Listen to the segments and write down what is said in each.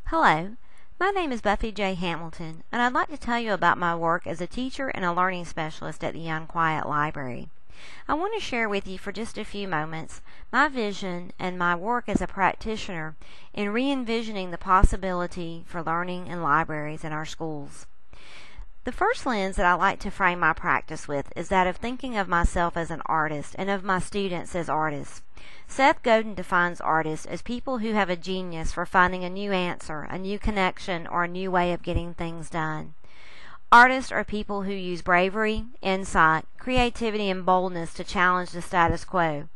Hello, my name is Buffy J. Hamilton, and I'd like to tell you about my work as a teacher and a learning specialist at the Young Quiet Library. I want to share with you for just a few moments my vision and my work as a practitioner in re-envisioning the possibility for learning in libraries in our schools. The first lens that I like to frame my practice with is that of thinking of myself as an artist and of my students as artists. Seth Godin defines artists as people who have a genius for finding a new answer, a new connection, or a new way of getting things done. Artists are people who use bravery, insight, creativity, and boldness to challenge the status quo.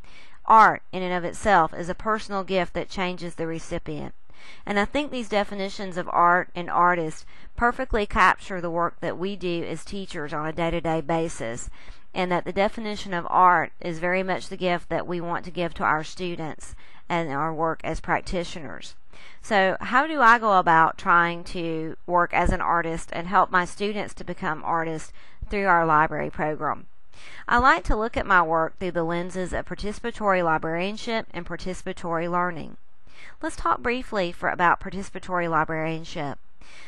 Art, in and of itself, is a personal gift that changes the recipient. And I think these definitions of art and artist perfectly capture the work that we do as teachers on a day-to-day basis, and that the definition of art is very much the gift that we want to give to our students and our work as practitioners. So how do I go about trying to work as an artist and help my students to become artists through our library program? I like to look at my work through the lenses of participatory librarianship and participatory learning. Let's talk briefly about participatory librarianship.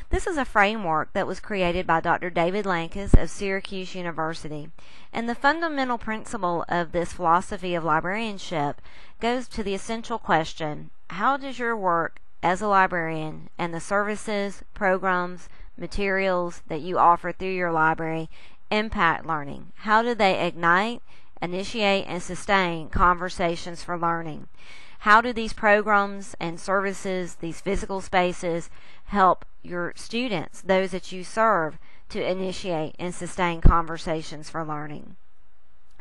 This is a framework that was created by Dr. David Lankus of Syracuse University, and the fundamental principle of this philosophy of librarianship goes to the essential question: how does your work as a librarian and the services, programs, materials that you offer through your library impact learning? How do they ignite, initiate, and sustain conversations for learning? How do these programs and services, these physical spaces, help your students, those that you serve, to initiate and sustain conversations for learning?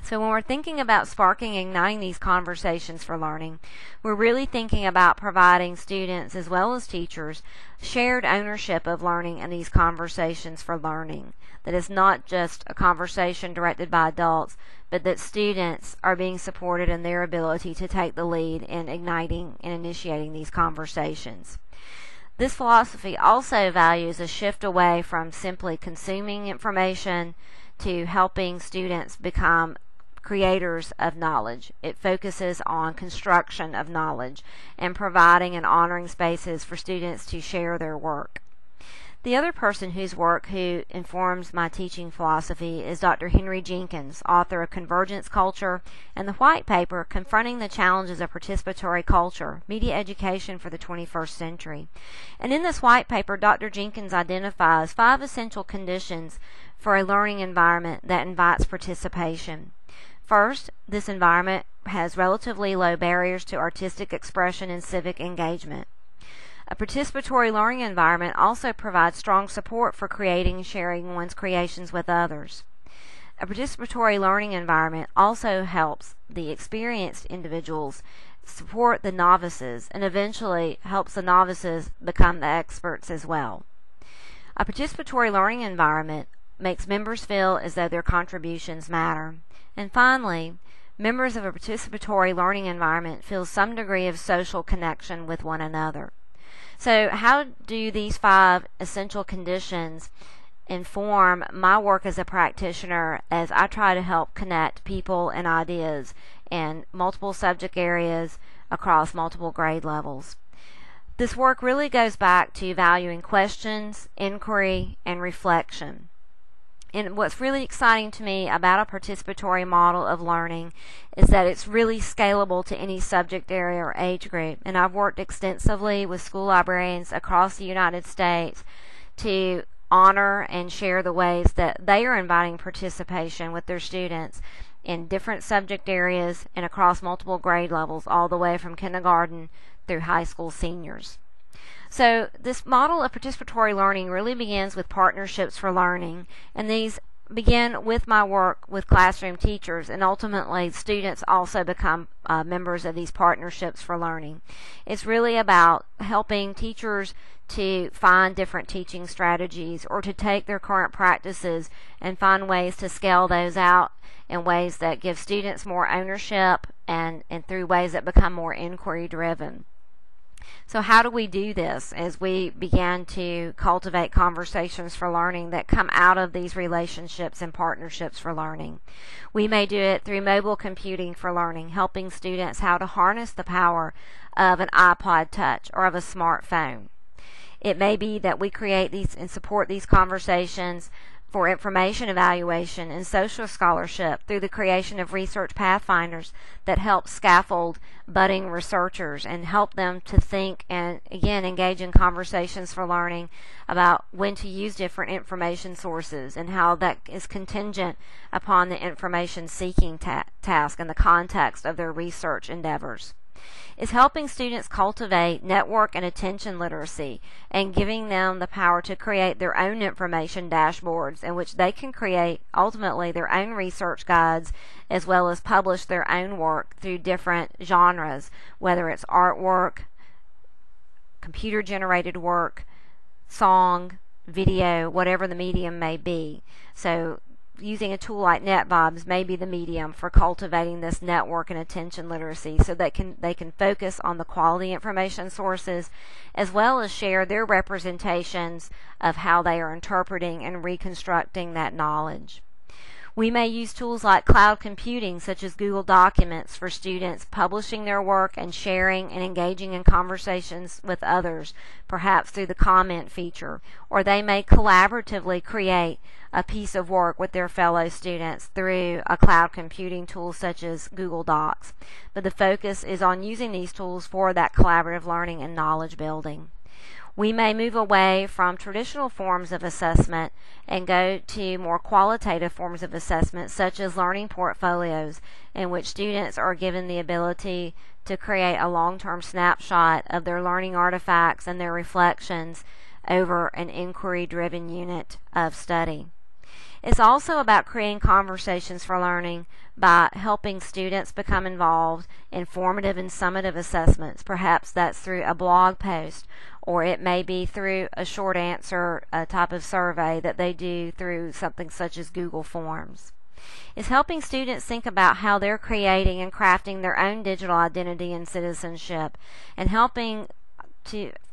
So when we're thinking about sparking and igniting these conversations for learning, we're really thinking about providing students as well as teachers shared ownership of learning and these conversations for learning. That is not just a conversation directed by adults, but that students are being supported in their ability to take the lead in igniting and initiating these conversations. This philosophy also values a shift away from simply consuming information to helping students become creators of knowledge. It focuses on construction of knowledge and providing and honoring spaces for students to share their work. The other person whose work who informs my teaching philosophy is Dr. Henry Jenkins, author of Convergence Culture and the white paper Confronting the Challenges of Participatory Culture, Media Education for the 21st Century. And in this white paper, Dr. Jenkins identifies 5 essential conditions for a learning environment that invites participation. First, this environment has relatively low barriers to artistic expression and civic engagement. A participatory learning environment also provides strong support for creating and sharing one's creations with others. A participatory learning environment also helps the experienced individuals support the novices and eventually helps the novices become the experts as well. A participatory learning environment makes members feel as though their contributions matter. And finally, members of a participatory learning environment feel some degree of social connection with one another. So how do these 5 essential conditions inform my work as a practitioner as I try to help connect people and ideas in multiple subject areas across multiple grade levels? This work really goes back to valuing questions, inquiry, and reflection. And what's really exciting to me about a participatory model of learning is that it's really scalable to any subject area or age group. And I've worked extensively with school librarians across the United States to honor and share the ways that they are inviting participation with their students in different subject areas and across multiple grade levels, all the way from kindergarten through high school seniors. So this model of participatory learning really begins with partnerships for learning, and these begin with my work with classroom teachers, and ultimately students also become members of these partnerships for learning. It's really about helping teachers to find different teaching strategies or to take their current practices and find ways to scale those out in ways that give students more ownership and through ways that become more inquiry driven. So how do we do this as we begin to cultivate conversations for learning that come out of these relationships and partnerships for learning? We may do it through mobile computing for learning, helping students how to harness the power of an iPod Touch or of a smartphone. It may be that we create these and support these conversations for information evaluation and social scholarship through the creation of research pathfinders that help scaffold budding researchers and help them to think and, again, engage in conversations for learning about when to use different information sources and how that is contingent upon the information seeking task and the context of their research endeavors. Is helping students cultivate network and attention literacy and giving them the power to create their own information dashboards in which they can create ultimately their own research guides as well as publish their own work through different genres, whether it's artwork, computer generated work, song, video, whatever the medium may be. So using a tool like NetVibes may be the medium for cultivating this network and attention literacy so they can focus on the quality information sources as well as share their representations of how they are interpreting and reconstructing that knowledge. We may use tools like cloud computing, such as Google Documents, for students publishing their work and sharing and engaging in conversations with others, perhaps through the comment feature. Or they may collaboratively create a piece of work with their fellow students through a cloud computing tool such as Google Docs. But the focus is on using these tools for that collaborative learning and knowledge building. We may move away from traditional forms of assessment and go to more qualitative forms of assessment, such as learning portfolios, in which students are given the ability to create a long-term snapshot of their learning artifacts and their reflections over an inquiry-driven unit of study. It's also about creating conversations for learning by helping students become involved in formative and summative assessments. Perhaps that's through a blog post, or it may be through a short answer type of survey that they do through something such as Google Forms. It's helping students think about how they're creating and crafting their own digital identity and citizenship, and helping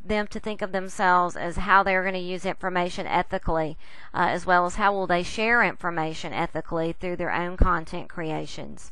them to think of themselves as how they're going to use information ethically, as well as how will they share information ethically through their own content creations.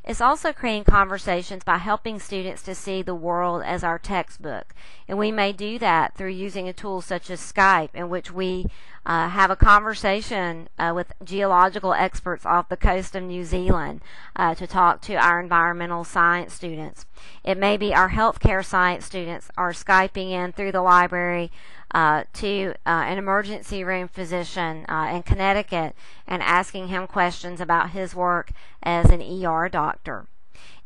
It's also creating conversations by helping students to see the world as our textbook. And we may do that through using a tool such as Skype, in which we have a conversation with geological experts off the coast of New Zealand to talk to our environmental science students. It may be our healthcare science students are Skyping in through the library to an emergency room physician in Connecticut and asking him questions about his work as an ER doctor.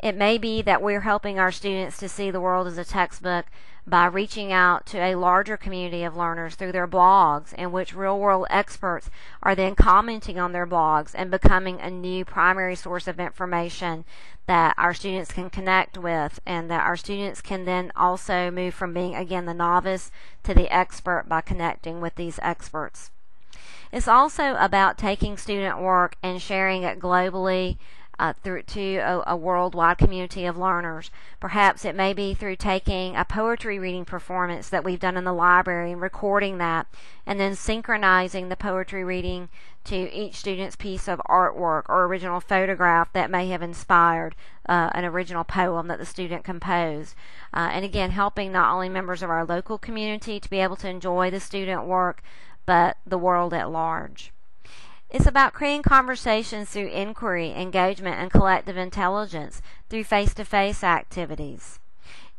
It may be that we're helping our students to see the world as a textbook by reaching out to a larger community of learners through their blogs, in which real-world experts are then commenting on their blogs and becoming a new primary source of information that our students can connect with, and that our students can then also move from being, again, the novice to the expert by connecting with these experts. It's also about taking student work and sharing it globally through to a worldwide community of learners. Perhaps it may be through taking a poetry reading performance that we've done in the library and recording that, and then synchronizing the poetry reading to each student's piece of artwork or original photograph that may have inspired an original poem that the student composed. And again, helping not only members of our local community to be able to enjoy the student work, but the world at large. It's about creating conversations through inquiry, engagement, and collective intelligence through face-to-face activities.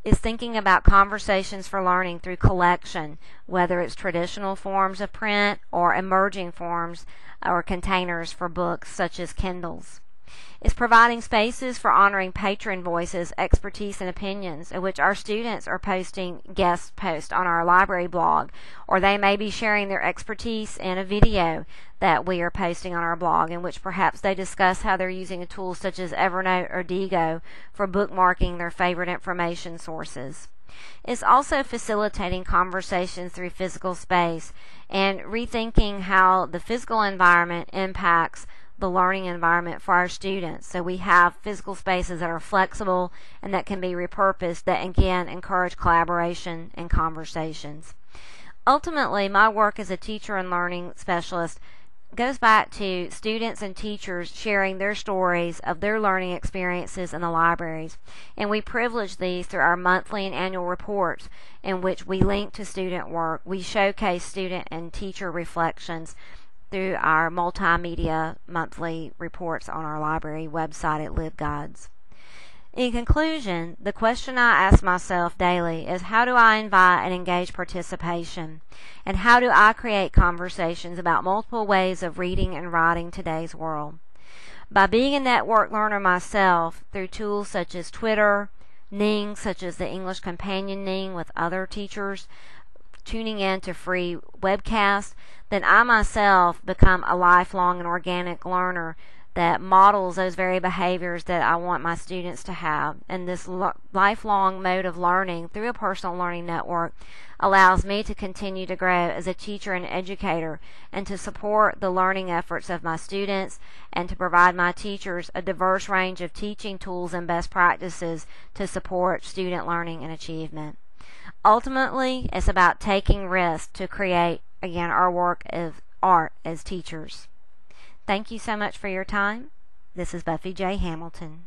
It's thinking about conversations for learning through collection, whether it's traditional forms of print or emerging forms or containers for books such as Kindles. It's providing spaces for honoring patron voices, expertise, and opinions, in which our students are posting guest posts on our library blog, or they may be sharing their expertise in a video that we are posting on our blog, in which perhaps they discuss how they're using a tool such as Evernote or Diigo for bookmarking their favorite information sources. It's also facilitating conversations through physical space and rethinking how the physical environment impacts the learning environment for our students. So we have physical spaces that are flexible and that can be repurposed, that again encourage collaboration and conversations. Ultimately, my work as a teacher and learning specialist goes back to students and teachers sharing their stories of their learning experiences in the libraries, and we privilege these through our monthly and annual reports in which we link to student work. We showcase student and teacher reflections through our multimedia monthly reports on our library website at LibGuides. In conclusion, the question I ask myself daily is, how do I invite and engage participation? And how do I create conversations about multiple ways of reading and writing today's world? By being a network learner myself through tools such as Twitter, Ning, such as the English Companion Ning with other teachers, tuning in to free webcasts, then I myself become a lifelong and organic learner that models those very behaviors that I want my students to have. And this lifelong mode of learning through a personal learning network allows me to continue to grow as a teacher and educator, and to support the learning efforts of my students, and to provide my teachers a diverse range of teaching tools and best practices to support student learning and achievement. Ultimately, it's about taking risks to create, again, our work of art as teachers. Thank you so much for your time. This is Buffy J. Hamilton.